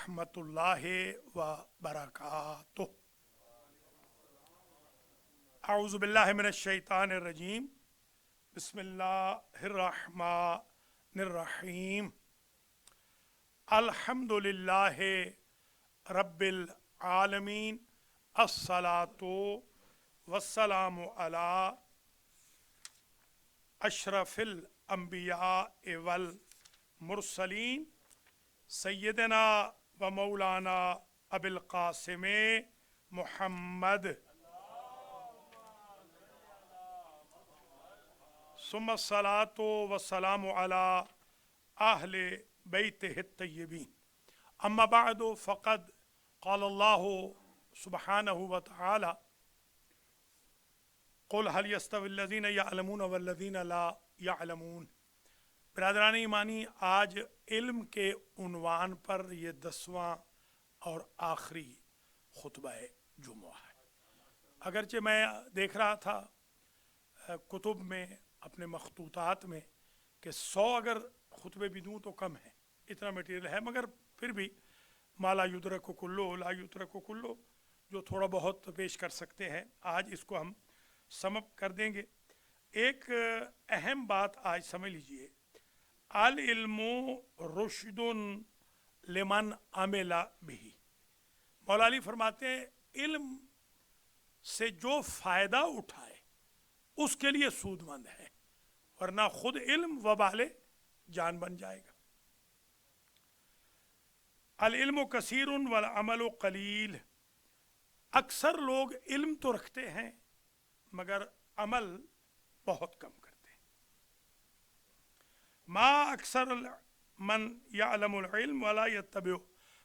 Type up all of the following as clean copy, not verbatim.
रहमतुल्लाहि व बरकातुह। अऊज़ु बिल्लाहि मिनश शैतानिर रजीम। बिस्मिल्लाहिर रहमानिर रहीम। अल्हम्दुलिल्लाहि रब्बिल आलमीन। अस्सलातु वस्सलामु अला अशरफिल अंबिया वल मुरसलीन सय्यदना व मौलाना अबिल कासिम मुहम्मद सुम्मा सलातो व सलामु अला अहले बैतिहि तय्यबीन। अम्मा बअदु फ़क़द क़ाल अल्लाहु सुब्हानहु व तआला क़ुल हल यस्तविल्लज़ीना यअलमून वल्लज़ीना ला यअलमून। बिरादरान ईमानी, आज इल्म के उन्वान पर यह 10वां और आखिरी खुतबा जुमा है। अगरचे मैं देख रहा था कुतुब में, अपने मखतूतात में, कि 100 अगर खुतबे भी दूँ तो कम है, इतना मटेरियल है। मगर फिर भी माला युद्रकु कुल्लो ला युद्रकु कुल्लो, जो थोड़ा बहुत पेश कर सकते हैं आज इसको हम समअप कर देंगे। एक अहम बात आज समझ लीजिए, अल इल्मु रुश्दुन लिमन अमिला बिही। मौला अली फरमाते हैं, इल्म से जो फ़ायदा उठाए उसके लिए सूदमंद है, वरना खुद इल्म वबाले जान बन जाएगा। अल इल्मु कसीरुन वल अमलु कलील। अक्सर लोग इल्म तो रखते हैं मगर अमल बहुत कम करते हैं। मा अक्सर मन यअलमुल इल्म वला यत्तबिउ।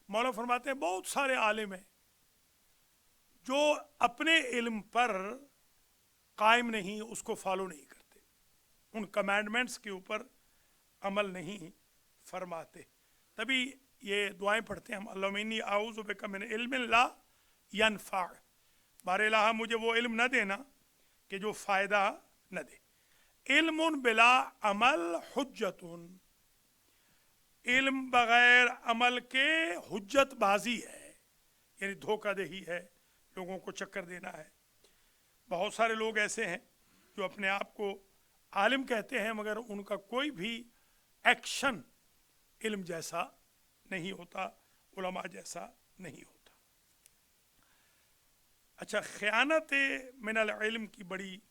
मौला फरमाते हैं, बहुत सारे आलिम हैं जो अपने इल्म पर कायम नहीं, उसको फॉलो नहीं करते, उन कमांडमेंट्स के ऊपर अमल नहीं फरमाते। तभी ये दुआएं पढ़ते हैं हम, अल्लाहुम्मा इन्नी आऊज़ु बिका मिन इल्मिन ला यनफ़अ। बारे इलाहा, मुझे वो इल्म न देना कि जो फ़ायदा न दे। इल्मुन बिला अमल हुज्जतुन। इल्म बगैर अमल के हुज्जत बाजी है, यानी धोखा दही है, लोगों को चक्कर देना है। बहुत सारे लोग ऐसे हैं जो अपने आप को आलिम कहते हैं मगर उनका कोई भी एक्शन इल्म जैसा नहीं होता, उलमा जैसा नहीं होता। अच्छा, ख़यानत मिनल इल्म की बड़ी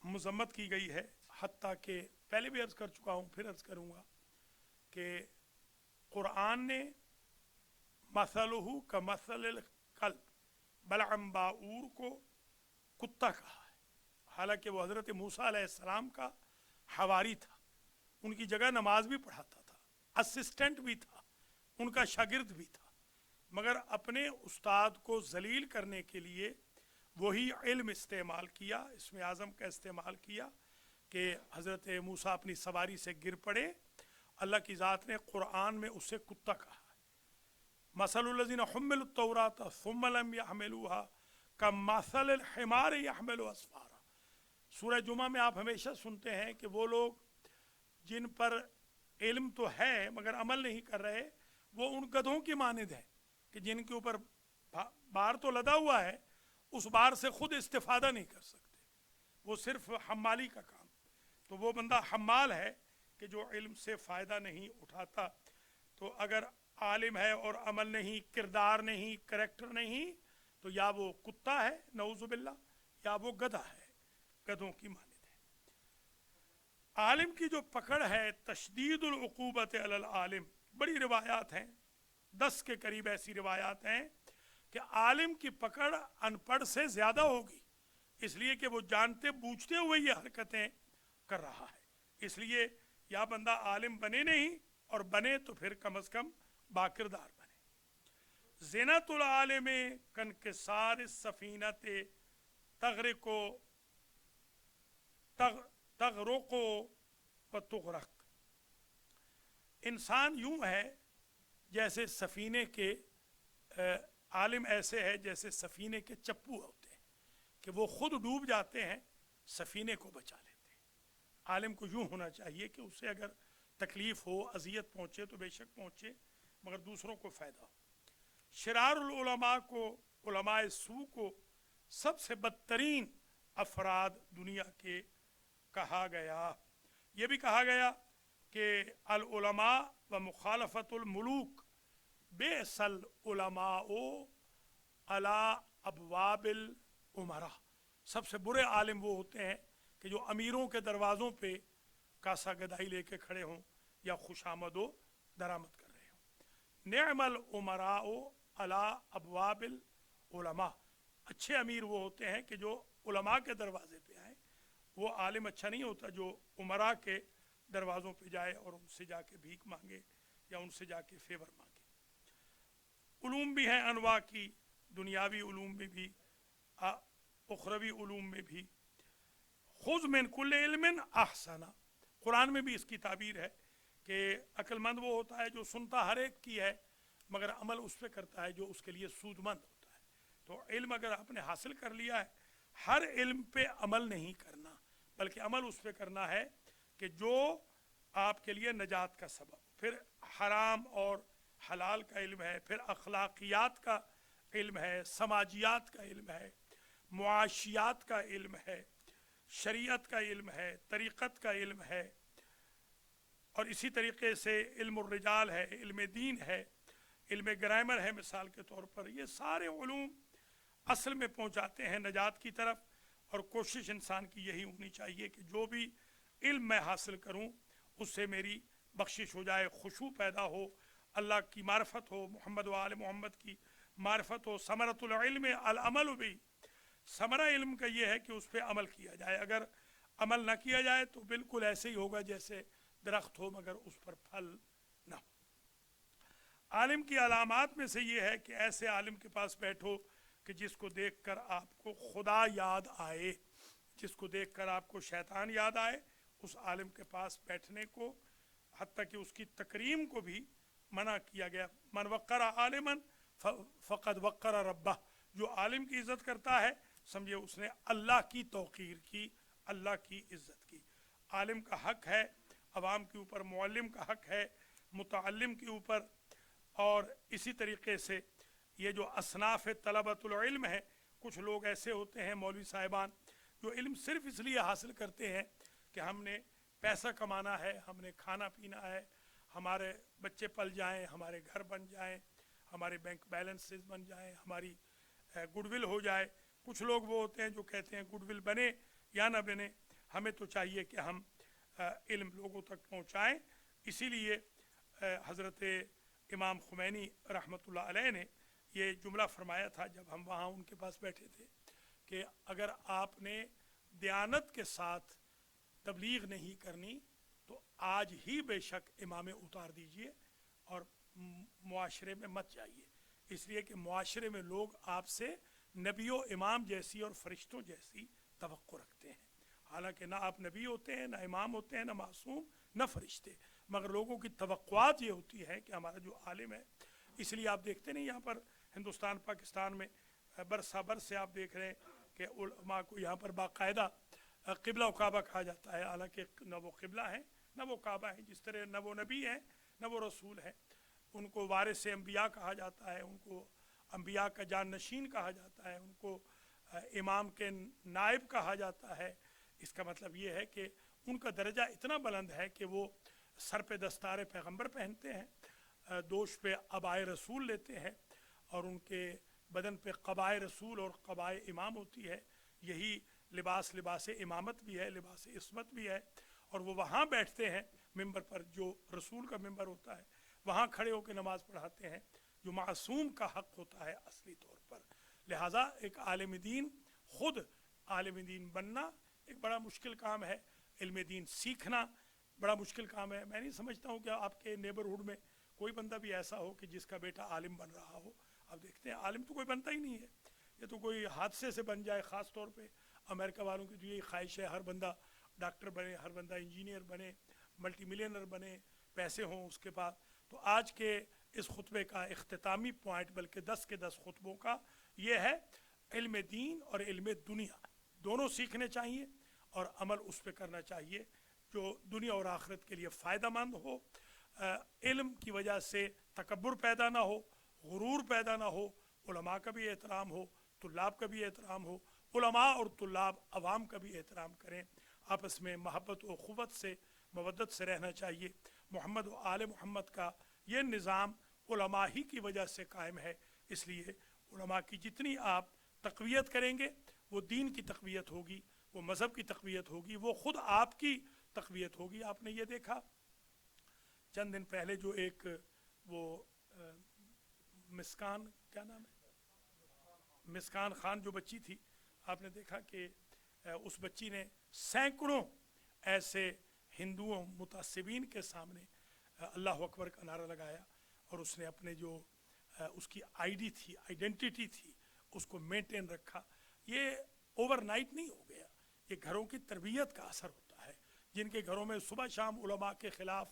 मज़म्मत की गई है, हत्ता कि पहले भी अर्ज़ कर चुका हूँ, फिर अर्ज़ करूँगा कि क़ुरआन ने मसलुहु का मसलिल कल्ब, बलअम बाऊर को कुत्ता कहा है। हालांकि वो हज़रत मूसा अलैहिस्सलाम का हवारी था, उनकी जगह नमाज भी पढ़ाता था, असिस्टेंट भी था, उनका शागिर्द भी था, मगर अपने उस्ताद को जलील करने के लिए वही इल्म इस्तेमाल किया, इसमें आज़म का इस्तेमाल किया कि हज़रत मूसा अपनी सवारी से गिर पड़े। अल्लाह की ज़ात ने क़ुरआन में उसे कुत्ता कहा है। मसलुल्लज़ीना हुम्मिलुत तौरात सुम्मा लम यहमिलूहा कमसलिल हिमार यहमिलु अस्फारा। सूरह जुमा में आप हमेशा सुनते हैं कि वो लोग जिन पर इल्म तो है मगर अमल नहीं कर रहे, वो उन गधों की मानिद है कि जिनके ऊपर बार तो लदा हुआ है, उस बार से खुद इस्तिफादा नहीं कर सकते, वो सिर्फ हम्माली का काम। तो वो बंदा हम्माल है कि जो इल्म से फ़ायदा नहीं उठाता। तो अगर आलिम है और अमल नहीं, किरदार नहीं, करैक्टर नहीं, तो या वो कुत्ता है नऊज़ुबिल्लाह, या वो गधा है, गधों की मानिद है। आलिम की जो पकड़ है, तशदीदुल उक़ूबत अलल आलिम। बड़ी रिवायात हैं, 10 के करीब ऐसी रिवायात हैं कि आलिम की पकड़ अनपढ़ से ज़्यादा होगी, इसलिए कि वो जानते बूझते हुए ये हरकतें कर रहा है। इसलिए या बंदा आलिम बने नहीं, और बने तो फिर कम अज़ कम बाकिरदार बने। ज़िनतुल आलिम कनकिसार सफ़ीनत तग़रिको तग़रुको व तुग़रक़। इंसान यूँ है जैसे सफ़ीने के, आलिम ऐसे है जैसे सफ़ीने के चप्पू होते हैं कि वो खुद डूब जाते हैं, सफ़ीने को बचा लेते हैं। आलिम को यूँ होना चाहिए कि उसे अगर तकलीफ़ हो, अज़ियत पहुँचे तो बेशक पहुँचे, मगर दूसरों को फ़ायदा हो। शिरारुल उलमा को, उलमाए सू को सबसे बदतरीन अफराद दुनिया के कहा गया। ये भी कहा गया कि अल उलमा व मुखालफतुल मुलूक बेसल उलमाओ अला अबवाबिल उमरा। सबसे बुरे आलिम वो होते हैं कि जो अमीरों के दरवाज़ों पे कासा गदाई लेके खड़े हों या खुशामदो दरामद कर रहे हों। नेमल उमराओ अला अबवाबिल उलमा। अच्छे अमीर वो होते हैं कि जो उलमा के दरवाजे पे आए। वो आलिम अच्छा नहीं होता जो उमरा के दरवाज़ों पे जाए और उनसे जाके भीख मांगे या उनसे जाके फेवर मांगे। उलूम भी हैं अनवा की, दुनियावी उलूम में भी, उखरवी उलूम में भी। खुज़ मिन कुल्ल इल्मिन अहसना, कुरान में भी इसकी ताबीर है कि अक्लमंद वो होता है जो सुनता हर एक की है मगर अमल उस पर करता है जो उसके लिए सूदमंद होता है। तो इल्म अगर आपने हासिल कर लिया है, हर इल्म पे अमल नहीं करना, बल्कि अमल उस पर करना है कि जो आपके लिए नजात का सबब। फिर हराम और हलाल का इल्म है, फिर अखलाकियात का इल्म है, समाजियात का इल्म है, मुआशियात का इल्म है, शरीयत का इल्म है, तरीक़त का इल्म है, और इसी तरीके से इल्म रिजाल है, इल्म दीन है, इल्म ग्रामर है मिसाल के तौर पर। ये सारे उलूम असल में पहुँचाते हैं नजात की तरफ। और कोशिश इंसान की यही होनी चाहिए कि जो भी इल्म मैं हासिल करूँ उससे मेरी बख्शिश हो जाए, खुशू पैदा हो, अल्लाह की मार्फत हो, मोहम्मद व आले मोहम्मद की मार्फत हो। समरतुल इल्म अल अमल भी, समरा इल्म का ये है कि उस पर अमल किया जाए। अगर अमल ना किया जाए तो बिल्कुल ऐसे ही होगा जैसे दरख्त हो मगर उस पर फल ना हो। आलिम की अलामात में से ये है कि ऐसे आलिम के पास बैठो कि जिसको देखकर आपको खुदा याद आए, जिसको देखकर आपको शैतान याद आए, उस आलिम के पास बैठने को, हत्ता कि उसकी तकरीम को भी मना किया गया। मन वक़्क़र आलिमन फ़क़द वक़्क़र रब्बह, जो आलिम की इज़्ज़त करता है समझे उसने अल्लाह की तौक़ीर की, अल्लाह की इज़्ज़त की। आलिम का हक़ है अवाम के ऊपर, मुअल्लिम का हक़ है मुतअल्लिम के ऊपर। और इसी तरीके से ये जो असनाफ़ तलबतुल इल्म है, कुछ लोग ऐसे होते हैं मौलवी साहिबान जो इल्म सिर्फ़ इसलिए हासिल करते हैं कि हमने पैसा कमाना है, हमने खाना पीना है, हमारे बच्चे पल जाएं, हमारे घर बन जाएं, हमारे बैंक बैलेंसेस बन जाएं, हमारी गुडविल हो जाए। कुछ लोग वो होते हैं जो कहते हैं गुडविल बने या ना बने, हमें तो चाहिए कि हम इल्म लोगों तक पहुँचाएँ। इसीलिए हज़रत इमाम खुमैनी रहमतुल्लाह अलैह ने ये जुमला फरमाया था जब हम वहाँ उनके पास बैठे थे कि अगर आपने दयानत के साथ तबलीग नहीं करनी तो आज ही बेशक इमाम उतार दीजिए और मुआशरे में मत जाइए, इसलिए कि मुआशरे में लोग आपसे नबियो इमाम जैसी और फरिश्तों जैसी तवक्को रखते हैं। हालांकि ना आप नबी होते हैं, ना इमाम होते हैं, ना मासूम, ना फरिश्ते, मगर लोगों की तवक्कुआत ये होती है कि हमारा जो आलिम है। इसलिए आप देखते नहीं यहाँ पर हिंदुस्तान पाकिस्तान में बरसा बरस से आप देख रहे हैं कि उलमा को यहाँ पर बाकायदा क़िबला व काबा कहा जाता है। हालांकि न वो क़िबला है न वो काबा है, जिस तरह न वो नबी हैं न वो रसूल हैं। उनको वारिस अम्बिया कहा जाता है, उनको अम्बिया का जाननशीन कहा जाता है, उनको इमाम के नायब कहा जाता है। इसका मतलब ये है कि उनका दर्जा इतना बुलंद है कि वो सर पे दस्तार पैगंबर पहनते हैं, दोष पे अबाए रसूल लेते हैं और उनके बदन पे क़बाए रसूल और क़बाए इमाम होती है। यही लिबास लिबास इमामत भी है, लिबास इस्मत भी है। और वो वहाँ बैठते हैं मिंबर पर, जो रसूल का मिंबर होता है, वहाँ खड़े होकर नमाज़ पढ़ाते हैं जो मासूम का हक़ होता है असली तौर पर। लिहाजा एक आलिम दीन, ख़ुद आलिम दीन बनना एक बड़ा मुश्किल काम है, इल्म दीन सीखना बड़ा मुश्किल काम है। मैं नहीं समझता हूँ कि आपके नेबरहुड में कोई बंदा भी ऐसा हो कि जिसका बेटा आलिम बन रहा हो। आप देखते हैं आलिम तो कोई बनता ही नहीं है, ये तो कोई हादसे से बन जाए। ख़ास तौर पे अमेरिका वालों की तो यही ख्वाहिश है, हर बंदा डॉक्टर बने, हर बंदा इंजीनियर बने, मल्टी मिलियनर बने, पैसे हों उसके पास। तो आज के इस खुतबे का इख्तितामी पॉइंट, बल्कि 10 के 10 खुतबों का ये है, इल्म दीन और इल्म दुनिया दोनों सीखने चाहिए और अमल उस पर करना चाहिए जो दुनिया और आखिरत के लिए फ़ायदा मंद हो। इल्म की वजह से तकब्बुर पैदा ना हो, गुरूर पैदा ना हो, उलमा का भी एहतराम हो, तुल्लाब का भी एहतराम हो, उलमा और तुल्लाब अवाम का भी एहतराम करें, आपस में महब्बत व ख़ुवत से मवद्दत से रहना चाहिए। मोहम्मद व आले मोहम्मद का ये निज़ाम उलमा ही की वजह से कायम है, इसलिए उलमा की जितनी आप तक़वियत करेंगे वो दीन की तक़वियत होगी, वो मज़हब की तक़वियत होगी, वो ख़ुद आपकी तक़वियत होगी। आपने ये देखा चंद दिन पहले जो एक वो मिस्कान, क्या नाम है, मिस्कान खान जो बच्ची थी, आपने देखा कि उस बच्ची ने सैकड़ों ऐसे हिंदुओं मुतासिबीन के सामने अल्लाह अकबर का नारा लगाया और उसने अपने जो उसकी आईडी थी, आइडेंटिटी थी, उसको मेंटेन रखा। ये ओवरनाइट नहीं हो गया, ये घरों की तरबियत का असर होता है। जिनके घरों में सुबह शाम उलमा के ख़िलाफ़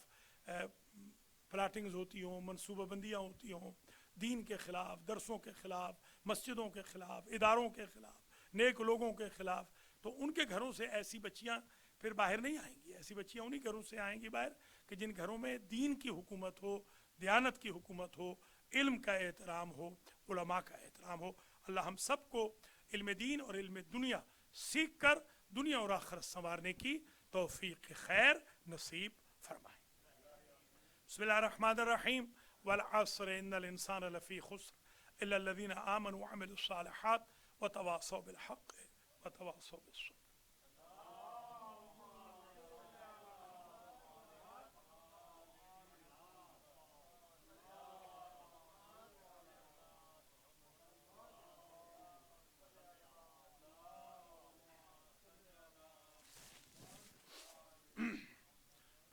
प्लाटिंग्स होती हों, मनसूबाबंदियाँ होती हों, दीन के ख़िलाफ़, दरसों के ख़िलाफ़, मस्जिदों के ख़िलाफ़, इदारों के ख़िलाफ़, नेक लोगों के ख़िलाफ़, तो उनके घरों से ऐसी बच्चियाँ फिर बाहर नहीं आएंगी। ऐसी बच्चियाँ उन्हीं घरों से आएंगी बाहर कि जिन घरों में दीन की हुकूमत हो, दियानत की हुकूमत हो, इल्म का एहतराम हो, उलमा का एहतराम हो। अल्लाह हम सबको इल्म दीन और इल्म दुनिया सीख कर दुनिया और आखिरत संवारने की तौफीक खैर नसीब फरमाए। बिस्मिल्लाहिर्रहमानिर्रहीम वल अस्र इन्नल इंसान लफ़ी खुस्र इल्ला लज़ीना आमनु व अमिलुस सालिहात व तवासौ बिल हक़्क़ व तवासौ बिस सब्र।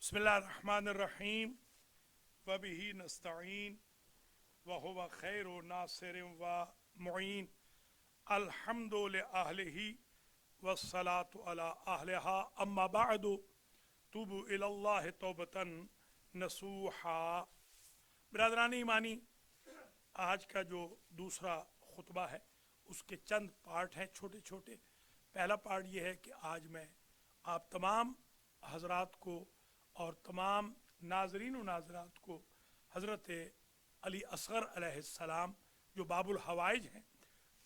बिस्मिल्लाहिर्रहमानिर्रहीम व बिही नस्तईन व हुवा खैरु नासिरिन व मुईन अल्हम्दु लिअहलिही वस्सलातु अला अहलिहा अम्मा बअदु तुबु इलल्लाहि तौबतन नसूहा। बिरादरानी ईमानी, आज का जो दूसरा खुतबा है उसके चंद पार्ट हैं छोटे छोटे। पहला पार्ट ये है कि आज मैं आप तमाम हजरात को और तमाम नाजरीन व नाजरात को हज़रत अली असगर अलैहिस्सलाम जो बाबुल हवाइज हैं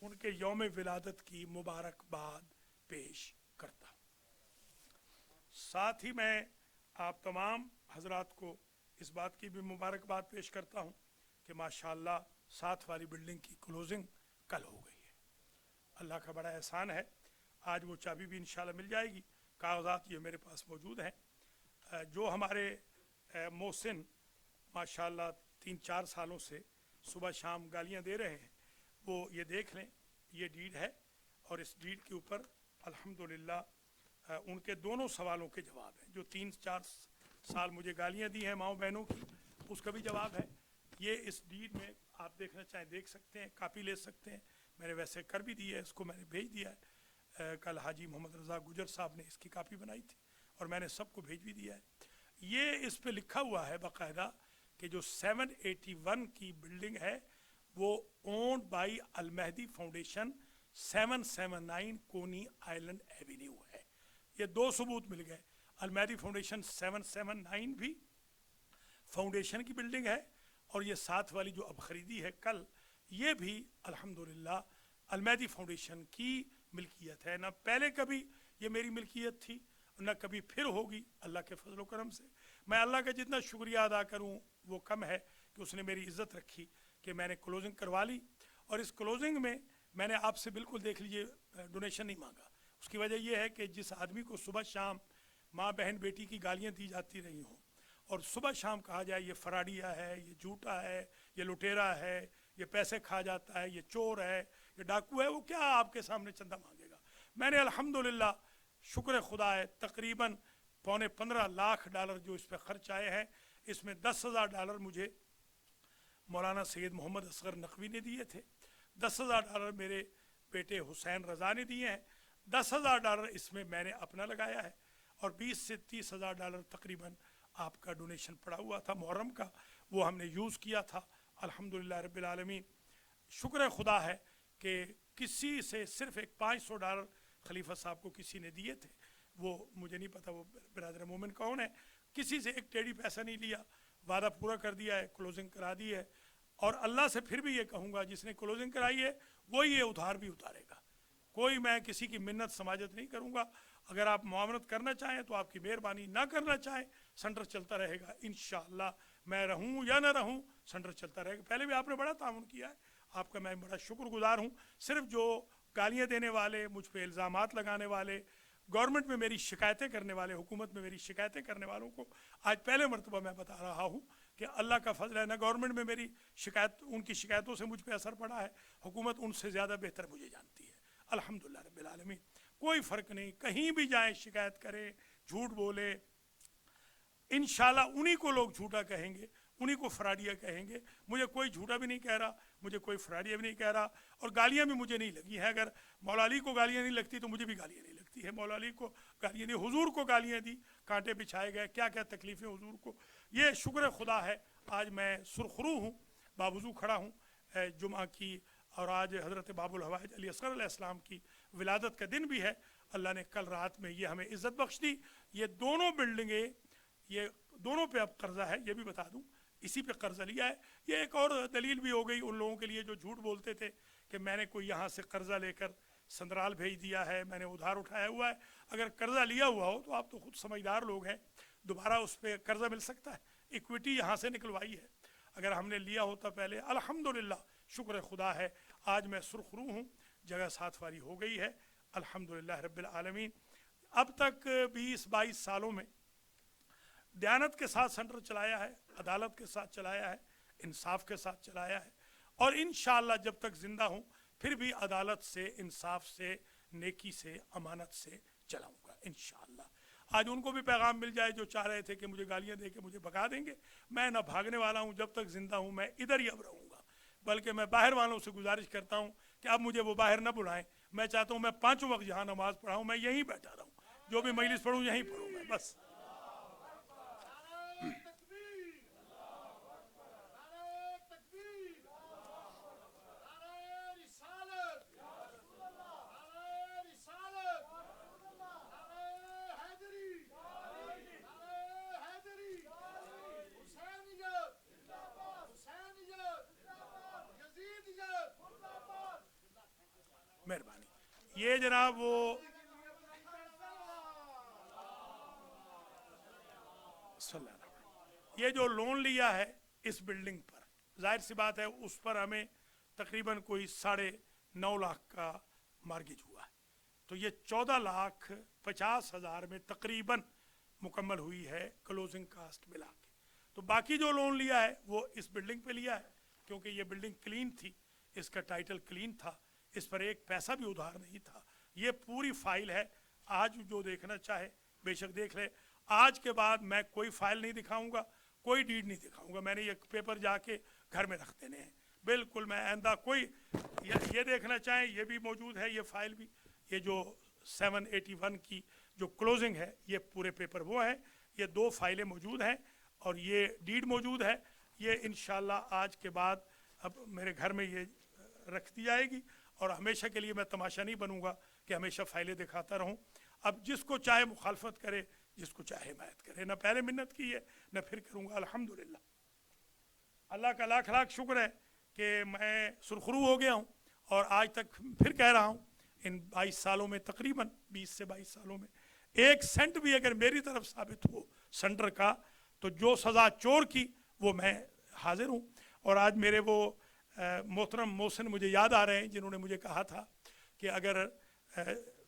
उनके यौम विलादत की मुबारकबाद पेश करता हूँ। साथ ही मैं आप तमाम हजरात को इस बात की भी मुबारकबाद पेश करता हूँ कि माशाअल्लाह साथ वाली बिल्डिंग की क्लोजिंग कल हो गई है। अल्लाह का बड़ा एहसान है, आज वो चाबी भी इंशाल्लाह मिल जाएगी। कागजात ये मेरे पास मौजूद हैं। जो हमारे मोहसिन माशाअल्लाह 3-4 सालों से सुबह शाम गालियाँ दे रहे हैं, वो ये देख लें, ये डीड है और इस डीड के ऊपर अल्हम्दुलिल्लाह उनके दोनों सवालों के जवाब हैं। जो 3-4 साल मुझे गालियाँ दी हैं माओ बहनों की, उसका भी जवाब है। ये इस डीड में आप देखना चाहें देख सकते हैं, कापी ले सकते हैं। मैंने वैसे कर भी दी है, इसको मैंने भेज दिया है। कल हाजी मोहम्मद रज़ा गुजर साहब ने इसकी कापी बनाई थी और मैंने सबको भेज भी दिया है। ये इस पे लिखा हुआ है बाकायदा कि जो 781 की बिल्डिंग है वो owned by Al Mehdi foundation 779 Coney island Avenue है। ये दो सबूत मिल गए। अल मेहदी फाउंडेशन 779 भी फाउंडेशन की बिल्डिंग है और ये साथ वाली जो अब ख़रीदी है कल, ये भी अल्हम्दुलिल्लाह अल मेहदी फाउंडेशन की मिल्कियत है। ना पहले कभी ये मेरी मिल्कियत थी न कभी फिर होगी। अल्लाह के फजल करम से मैं अल्लाह का जितना शुक्रिया अदा करूं वो कम है कि उसने मेरी इज़्ज़त रखी कि मैंने क्लोजिंग करवा ली। और इस क्लोजिंग में मैंने आपसे बिल्कुल देख लीजिए डोनेशन नहीं मांगा। उसकी वजह यह है कि जिस आदमी को सुबह शाम माँ बहन बेटी की गालियाँ दी जाती रही हों और सुबह शाम कहा जाए ये फराडिया है, ये झूठा है, ये लुटेरा है, ये पैसे खा जाता है, ये चोर है, ये डाकू है, वो क्या आपके सामने चंदा मांगेगा। मैंने अल्हम्दुलिल्लाह शुक्र खुदा है तकरीबन $15.25 लाख जो इस पर खर्च आए हैं, इसमें $10,000 मुझे मौलाना सैयद मोहम्मद असगर नकवी ने दिए थे, $10,000 मेरे बेटे हुसैन रज़ा ने दिए हैं, $10,000 इसमें मैंने अपना लगाया है और $20 से $30,000 तकरीबन आपका डोनेशन पड़ा हुआ था मुहर्रम का, वो हमने यूज़ किया था। अल्हम्दुलिल्लाह रब्बिल आलमीन, शुक्र खुदा है कि किसी से सिर्फ एक $500 खलीफा साहब को किसी ने दिए थे। वो मुझे नहीं पता वो बिरादर मोमिन कौन है, किसी से एक टेढ़ी पैसा नहीं लिया। وعدہ پورا کر دیا ہے، کلوزنگ کرا دی ہے، اور اللہ سے پھر بھی یہ کہوں گا جس نے کلوزنگ کرائی ہے وہی یہ ادھار بھی اتارے گا، کوئی میں کسی کی منت سماجت نہیں کروں گا۔ اگر آپ معاونت کرنا چاہیں تو آپ کی مہربانی، نہ کرنا چاہیں سنٹر چلتا رہے گا انشاءاللہ، میں رہوں یا نہ رہوں سنٹر چلتا رہے گا۔ پہلے بھی آپ نے بڑا تعاون کیا ہے، آپ کا میں بڑا شکر گزار ہوں۔ صرف جو گالیاں دینے والے، مجھ پہ الزامات لگانے والے، گورنمنٹ میں میری شکایتیں کرنے والے، حکومت میں میری شکایتیں کرنے والوں کو آج پہلے مرتبہ میں بتا رہا ہوں کہ اللہ کا فضل ہے، نہ گورنمنٹ میں میری شکایت، ان کی شکایتوں سے مجھ پہ اثر پڑا ہے، حکومت ان سے زیادہ بہتر مجھے جانتی ہے الحمدللہ رب العالمین۔ کوئی فرق نہیں، کہیں بھی جائیں شکایت کریں، جھوٹ بولے، انشاءاللہ انہی کو لوگ جھوٹا کہیں گے، انہی کو فراڈیا کہیں گے۔ مجھے کوئی جھوٹا بھی نہیں کہہ رہا، مجھے کوئی فراڈیا بھی نہیں کہہ رہا، اور گالیاں بھی مجھے نہیں لگی ہیں۔ اگر مولا علی کو گالیاں نہیں لگتی تو مجھے بھی گالیاں نہیں لگتی ہے۔ مولا علی کو گالیاں دی، حضور کو گالیاں دی، کانٹے بچھائے گئے، کیا کیا تکلیفیں حضور کو۔ یہ شکر خدا ہے آج میں سرخرو ہوں، باوضو کھڑا ہوں جمعہ کی، اور آج حضرت باب الحوائج علی اصغر علیہ السلام کی ولادت کا دن بھی ہے۔ اللہ نے کل رات میں یہ ہمیں عزت بخش دی۔ یہ دونوں بلڈنگیں، یہ دونوں پہ اب قرضہ ہے، یہ بھی بتا دوں، اسی پہ قرضہ لیا ہے۔ یہ ایک اور دلیل بھی ہو گئی ان لوگوں کے لیے جو جھوٹ بولتے تھے کہ میں نے کوئی یہاں سے قرضہ لے کر سندرال بھیج دیا ہے، میں نے ادھار اٹھایا ہوا ہے۔ اگر قرضہ لیا ہوا ہو تو آپ تو خود سمجھدار لوگ ہیں، دوبارہ اس پہ قرضہ مل سکتا ہے؟ ایکویٹی یہاں سے نکلوائی ہے، اگر ہم نے لیا ہوتا پہلے، الحمدللہ شکر خدا ہے آج میں سرخرو ہوں، جگہ ساتھ واری ہو گئی ہے الحمدللہ رب العالمین۔ اب تک 20-22 سالوں میں دیانت کے ساتھ سنٹر چلایا ہے، عدالت کے ساتھ چلایا ہے، انصاف کے ساتھ چلایا ہے، اور انشاءاللہ جب تک زندہ ہوں پھر بھی عدالت سے، انصاف سے، نیکی سے، امانت سے چلاؤں گا انشاءاللہ۔ آج ان کو بھی پیغام مل جائے جو چاہ رہے تھے کہ مجھے گالیاں دے کے مجھے بھگا دیں گے، میں نہ بھاگنے والا ہوں، جب تک زندہ ہوں میں ادھر ہی اب رہوں گا۔ بلکہ میں باہر والوں سے گزارش کرتا ہوں کہ اب مجھے وہ باہر نہ بلائیں، میں چاہتا ہوں میں 5 وقت جہاں نماز پڑھاؤں میں یہیں بیٹھا رہوں، جو بھی مجلس پڑھوں یہیں پڑھوں میں بس۔ مہربانی۔ یہ جناب وہ صلی اللہ علیہ وسلم، یہ جو لون لیا ہے اس بلڈنگ پر، ظاہر سی بات ہے اس پر ہمیں تقریباً کوئی 9.5 لاکھ کا مارگیج ہوا ہے، تو یہ 14,50,000 میں تقریباً مکمل ہوئی ہے کلوزنگ کاسٹ ملا کے۔ تو باقی جو لون لیا ہے وہ اس بلڈنگ پہ لیا ہے، کیونکہ یہ بلڈنگ کلین تھی، اس کا ٹائٹل کلین تھا، اس پر ایک پیسہ بھی ادھار نہیں تھا۔ یہ پوری فائل ہے، آج جو دیکھنا چاہے بے شک دیکھ لے۔ آج کے بعد میں کوئی فائل نہیں دکھاؤں گا، کوئی ڈیڈ نہیں دکھاؤں گا، میں نے یہ پیپر جا کے گھر میں رکھ دینے ہیں بالکل۔ میں آئندہ کوئی یہ دیکھنا چاہیں یہ بھی موجود ہے، یہ فائل بھی، یہ جو 781 کی جو کلوزنگ ہے یہ پورے پیپر وہ ہیں، یہ 2 فائلیں موجود ہیں اور یہ ڈیڈ موجود ہے۔ یہ انشاءاللہ آج کے بعد اب میرے گھر میں یہ رکھ دی جائے گی، اور ہمیشہ کے لیے میں تماشا نہیں بنوں گا کہ ہمیشہ فائلیں دکھاتا رہوں۔ اب جس کو چاہے مخالفت کرے، جس کو چاہے حمایت کرے، نہ پہلے منت کی ہے نہ پھر کروں گا الحمدللہ۔ اللہ کا لاکھ لاکھ شکر ہے کہ میں سرخرو ہو گیا ہوں، اور آج تک پھر کہہ رہا ہوں ان 22 سالوں میں، تقریباً 20 سے 22 سالوں میں 1 سینٹ بھی اگر میری طرف ثابت ہو سنٹر کا تو جو سزا چور کی وہ میں حاضر ہوں۔ اور آج میرے وہ محترم محسن مجھے یاد آ رہے ہیں جنہوں نے مجھے کہا تھا کہ اگر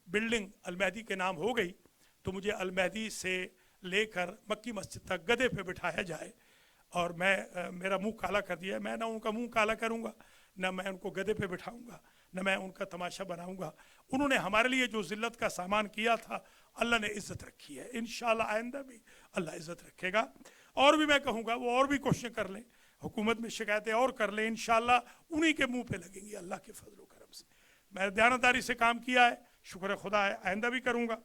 بلڈنگ المہدی کے نام ہو گئی تو مجھے المہدی سے لے کر مکی مسجد تک گدھے پہ بٹھایا جائے، اور میں میرا منہ کالا کر دیا ہے، میں نہ ان کا منہ کالا کروں گا، نہ میں ان کو گدھے پہ بٹھاؤں گا، نہ میں ان کا تماشا بناؤں گا۔ انہوں نے ہمارے لیے جو ذلت کا سامان کیا تھا اللہ نے عزت رکھی ہے، انشاءاللہ آئندہ بھی اللہ عزت رکھے گا۔ اور بھی میں کہوں گا وہ اور بھی کوششیں کر لیں، حکومت میں شکایتیں اور کر لیں، انشاءاللہ انہی کے منہ پہ لگیں گی اللہ کے فضل و کرم سے۔ میں دیانتداری سے کام کیا ہے، شکر خدا ہے، آئندہ بھی کروں گا۔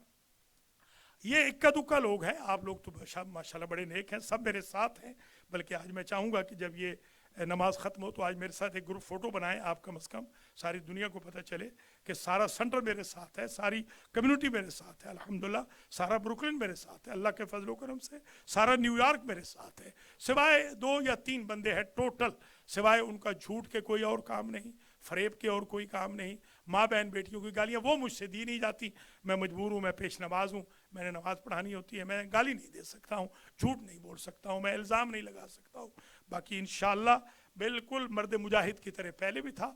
یہ اکا دکا لوگ ہیں، آپ لوگ تو ماشاءاللہ بڑے نیک ہیں، سب میرے ساتھ ہیں، بلکہ آج میں چاہوں گا کہ جب یہ नमाज ख़त्म हो तो आज मेरे साथ एक ग्रुप फ़ोटो बनाएं, आप कम से कम सारी दुनिया को पता चले कि सारा सेंटर मेरे साथ है, सारी कम्युनिटी मेरे साथ है, अल्हम्दुलिल्लाह सारा ब्रुकलिन मेरे साथ है, अल्लाह के फजल व करम से सारा न्यूयॉर्क मेरे साथ है, सिवाय 2 या 3 बंदे हैं टोटल, सिवाय उनका झूठ के कोई और काम नहीं, फरेब के और कोई काम नहीं, माँ बहन बेटियों की गालियाँ वो मुझसे दी नहीं जाती, मैं मजबूर हूँ, मैं पेश नमाज हूँ, मैंने नमाज़ पढ़ानी होती है, मैं गाली नहीं दे सकता हूँ, झूठ नहीं बोल सकता हूँ, मैं इल्ज़ाम नहीं लगा सकता हूँ। बाकी इंशाअल्लाह बिल्कुल मर्द मुजाहिद की तरह पहले भी था,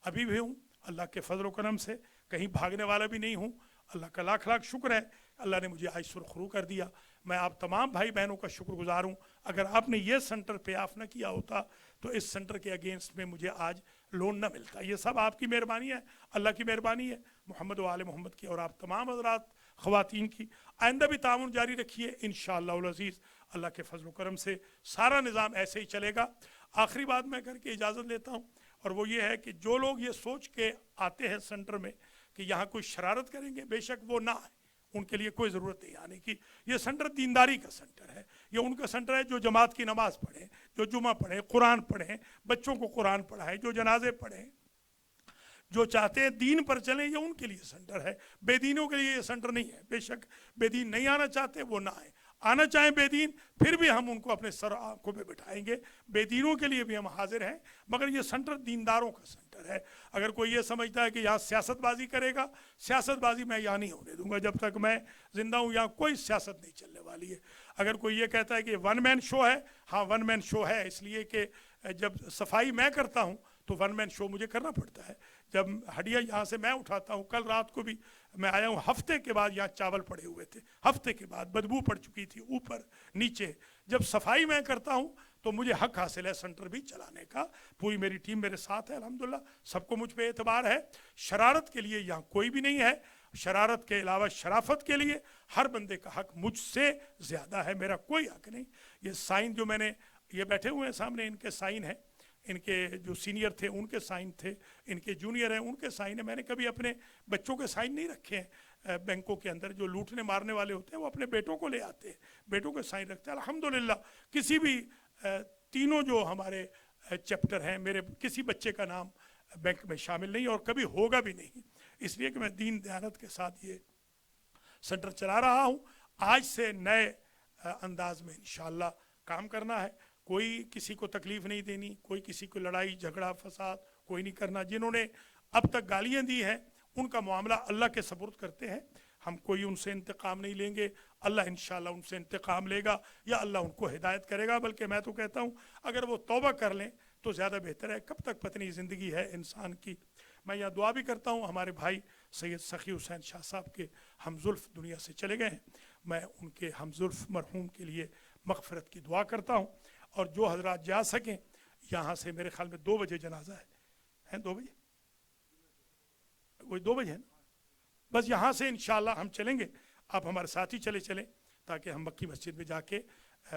अभी भी हूँ, अल्लाह के फजल व करम से कहीं भागने वाला भी नहीं हूँ। अल्लाह का लाख लाख शुक्र है, अल्लाह ने मुझे आज सुरखरू कर दिया। मैं आप तमाम भाई बहनों का शुक्रगुजार हूँ। अगर आपने ये सेंटर पे ऑफ ना किया होता तो इस सेंटर के अगेंस्ट में मुझे आज लोन ना मिलता। ये सब आपकी मेहरबानी है, अल्लाह की मेहरबानी है, मोहम्मद व आले मोहम्मद की, और आप तमाम हज़रात ख़वातीन की। आइंदा भी ताउन जारी रखिए इंशाअल्लाह अज़ीज़, अल्लाह के फजल व करम से सारा निज़ाम ऐसे ही चलेगा। आखिरी बात मैं करके इजाज़त लेता हूँ, और वो ये है कि जो लोग ये सोच के आते हैं सेंटर में कि यहाँ कोई शरारत करेंगे, बेशक वो ना आए, उनके लिए कोई ज़रूरत नहीं आने की। ये सेंटर दीनदारी का सेंटर है, ये उनका सेंटर है जो जमात की नमाज़ पढ़ें, जो जुमा पढ़ें, कुरान पढ़ें, बच्चों को कुरान पढ़ाएं, जो जनाजे पढ़ें, जो चाहते हैं दीन पर चलें, ये उनके लिए सेंटर है। बेदीनों के लिए ये सेंटर नहीं है। बेशक बेदीन नहीं आना चाहते वो ना आए, आना चाहें बेदीन, फिर भी हम उनको अपने सर आंखों पे बिठाएंगे, बेदीनों के लिए भी हम हाजिर हैं। मगर ये सेंटर दीनदारों का सेंटर है। अगर कोई ये समझता है कि यहाँ सियासतबाजी करेगा, सियासतबाजी मैं यहाँ नहीं होने दूंगा। जब तक मैं जिंदा हूँ यहाँ कोई सियासत नहीं चलने वाली है। अगर कोई ये कहता है कि वन मैन शो है, हाँ वन मैन शो है, इसलिए कि जब सफाई मैं करता हूँ तो वन मैन शो मुझे करना पड़ता है। जब हड्डियाँ यहाँ से मैं उठाता हूँ, कल रात को भी मैं आया हूँ, हफ्ते के बाद यहाँ चावल पड़े हुए थे, हफ्ते के बाद बदबू पड़ चुकी थी ऊपर नीचे। जब सफाई मैं करता हूँ तो मुझे हक हासिल है सेंटर भी चलाने का। पूरी मेरी टीम मेरे साथ है, अल्हम्दुलिल्लाह सबको मुझ पे एतबार है। शरारत के लिए यहाँ कोई भी नहीं है। शरारत के अलावा शराफत के लिए हर बंदे का हक मुझसे ज़्यादा है, मेरा कोई हक नहीं। ये साइन जो मैंने, ये बैठे हुए हैं सामने, इनके साइन है, इनके जो सीनियर थे उनके साइन थे, इनके जूनियर हैं उनके साइन है। मैंने कभी अपने बच्चों के साइन नहीं रखे हैं। बैंकों के अंदर जो लूटने मारने वाले होते हैं वो अपने बेटों को ले आते हैं, बेटों के साइन रखते हैं। अल्हम्दुलिल्लाह किसी भी तीनों जो हमारे चैप्टर हैं, मेरे किसी बच्चे का नाम बैंक में शामिल नहीं और कभी होगा भी नहीं, इसलिए कि मैं दीन दयानत के साथ ये सेंटर चला रहा हूँ। आज से नए अंदाज में इंशाअल्लाह काम करना है। कोई किसी को तकलीफ़ नहीं देनी, कोई किसी को लड़ाई झगड़ा फसाद कोई नहीं करना। जिन्होंने अब तक गालियाँ दी हैं उनका मामला अल्लाह के सपुर्द करते हैं, हम कोई उनसे इंतकाम नहीं लेंगे। अल्लाह इंशाअल्लाह उनसे इंतकाम लेगा या अल्लाह उनको हिदायत करेगा। बल्कि मैं तो कहता हूँ अगर वो तौबा कर लें तो ज़्यादा बेहतर है। कब तक पत्नी ज़िंदगी है इंसान की। मैं यहाँ दुआ भी करता हूँ, हमारे भाई सैयद सखी हुसैन शाह साहब के हमजुल्फ़ दुनिया से चले गए हैं, मैं उनके हमजुल्फ़ मरहूम के लिए मग़फ़िरत की दुआ करता हूँ। और जो हजरात जा सकें यहाँ से, मेरे ख्याल में 2 बजे जनाजा है 2 बजे, वही 2 बजे है ना, बस यहाँ से इंशाअल्लाह हम चलेंगे। आप हमारे साथ ही चलें ताकि हम मक्की मस्जिद में जाके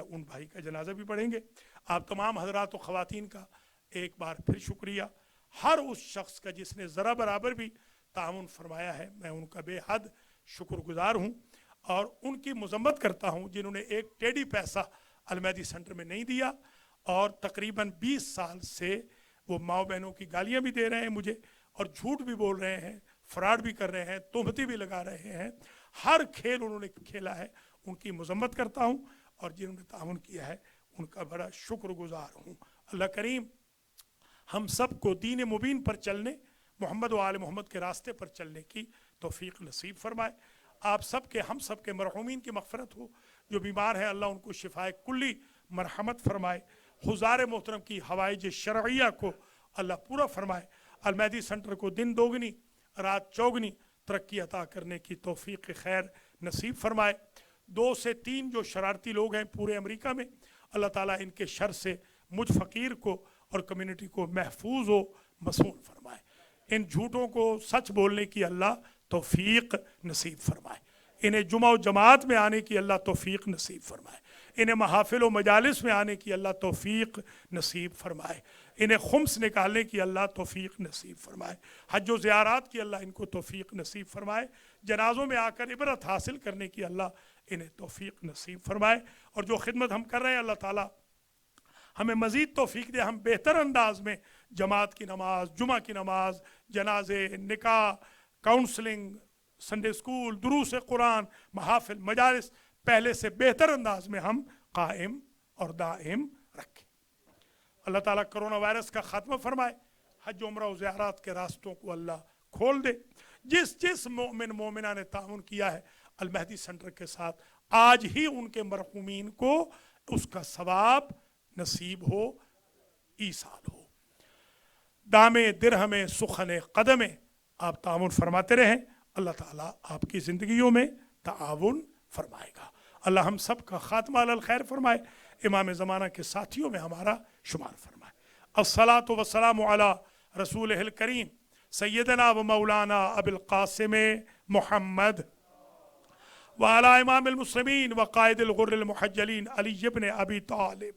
उन भाई का जनाजा भी पढ़ेंगे। आप तमाम हजरात व ख़वातीन का एक बार फिर शुक्रिया। हर उस शख्स का जिसने ज़रा बराबर भी ताउन फरमाया है, मैं उनका बेहद शुक्रगुजार हूँ और उनकी मज़म्मत करता हूँ जिन्होंने एक टेढ़ी पैसा अलमैदी सेंटर में नहीं दिया। और तकरीबन 20 साल से वो माँ बहनों की गालियाँ भी दे रहे हैं मुझे, और झूठ भी बोल रहे हैं, फ्रॉड भी कर रहे हैं, तोहमतें भी लगा रहे हैं। हर खेल उन्होंने खेला है, उनकी मज़म्मत करता हूँ और जिन्होंने ताउन किया है उनका बड़ा शुक्रगुजार हूँ। अल्लाह करीम हम सब को दीन मुबीन पर चलने, मोहम्मद व आले मोहम्मद के रास्ते पर चलने की तौफीक नसीब फरमाए। आप सब के, हम सब के मरहूमीन की मग़फ़िरत हो। जो बीमार हैं अल्लाह उनको शिफाए कुल्ली मरहमत फरमाए। हुज़ार मोहतरम की हवाइज शरइया को अल्लाह पूरा फरमाए। अलमैदी सेंटर को दिन दोगुनी रात चौगुनी तरक्की अता करने की तौफीक खैर नसीब फरमाए। 2 से 3 जो शरारती लोग हैं पूरे अमेरिका में, अल्लाह ताला इनके शर से मुझ फ़कीर को और कम्युनिटी को महफूज व मसून फरमाए। इन झूठों को सच बोलने की अल्लाह तौफीक नसीब फरमाए। इन्हें जुमा व जमात में आने की अल्लाह तौफीक नसीब फरमाए। इन्हें महाफिल व मजालिस में आने की अल्लाह तौफीक नसीब फरमाए। इन्हें खुम्स निकालने की अल्लाह तौफीक नसीब फरमाए। हज व ज़ियारात की अल्लाह इनको तौफीक नसीब फरमाए। जनाज़ों में आकर इबरत हासिल करने की अल्लाह इन्हें तौफीक नसीब फरमाए। और जो खिदमत हम कर रहे हैं अल्लाह ताला हमें मज़ीद तौफीक दे, हम बेहतर अंदाज में जमात की नमाज, जुमा की नमाज, जनाजे, निकाह, काउंसलिंग, संडे स्कूल, दुरूस कुरान, महाफिल, मजालिस पहले से बेहतर अंदाज में हम कायम और दायम रखें। अल्लाह ताला कोरोना वायरस का खात्मा फरमाए, हज उम्रा और ज़ियारत के रास्तों को अल्लाह खोल दे। जिस जिस मोमिन मोमिना ने ताउन किया है अल मेहदी सेंटर के साथ, आज ही उनके मरहूमीन को उसका सवाब नसीब हो, ईसाल हो। दामे दिरहमे सुखने कदमे आप ताउन फरमाते रहें, अल्लाह ताला आपकी ज़िंदगियों में ताउन फरमाएगा। अल्लाह हम सब का खात्मा अलल खैर फरमाए, इमाम ज़माना के साथियों में हमारा शुमार फरमाए। अस्सलातु वस्सलामु अला रसूलिहिल करीम सैयदना व मौलाना अबुल क़ासिम मुहम्मद व अला इमामिल मुस्लिमीन व क़ाइदिल गुर्रिल मुहज्जलीन अली इब्न अबी तालिब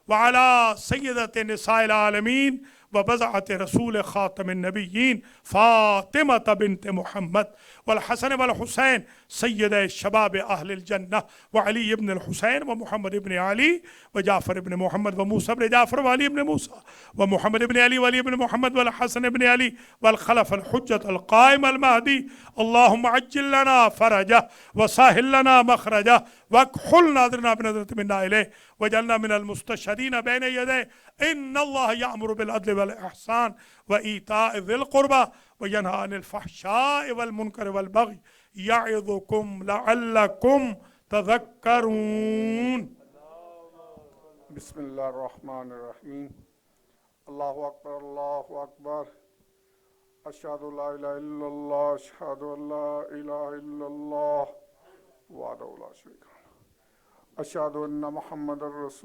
व अला सय्यदत निसाइल आलमीन व बज़अत रसूल ख़ातमिन नबिय्यीन फ़ातिमा बिन्त मुहम्मद वल हसन वल हुसैन सय्यद शबाब अहलिल जन्नह व अली इब्न अल हुसैन व मुहम्मद इब्न अली व जाफ़र इब्न मुहम्मद व मूसा इब्न जाफ़र व अली इब्न मूसा व मुहम्मद इब्न अली व अली इब्न मुहम्मद वल हसन इब्न अली वल खलफ अल हुज्जत अल क़ाइम अल महदी अल्लाहुम्मा अज्जिल लना फरजह व साहिल लना मखरजह वक्हुल नाज़िरना बिनज़रत मिन्ना इलैह वजअलना मिनल मुस्तशहीदीन बैन यदैह इन्नल्लाह यअमुरु बिल अदल वल इहसान व ईताइ ज़िल क़ुरबा व यनहा अनिल फ़हशाइ वल मुनकर वल बग़य यअज़ुकुम लअल्लकुम तज़क्करून। बिस्मिल्लाहिर्रहमानिर्रहीम। अल्लाहु अकबर, अल्लाहु अकबर। अशहदु ला इलाहा इल्लल्लाह, अशहदु अल्ला इलाहा इल्लल्लाह वहदहु ला शरीका लह, अशहदु अन्ना मुहम्मदर रसूल।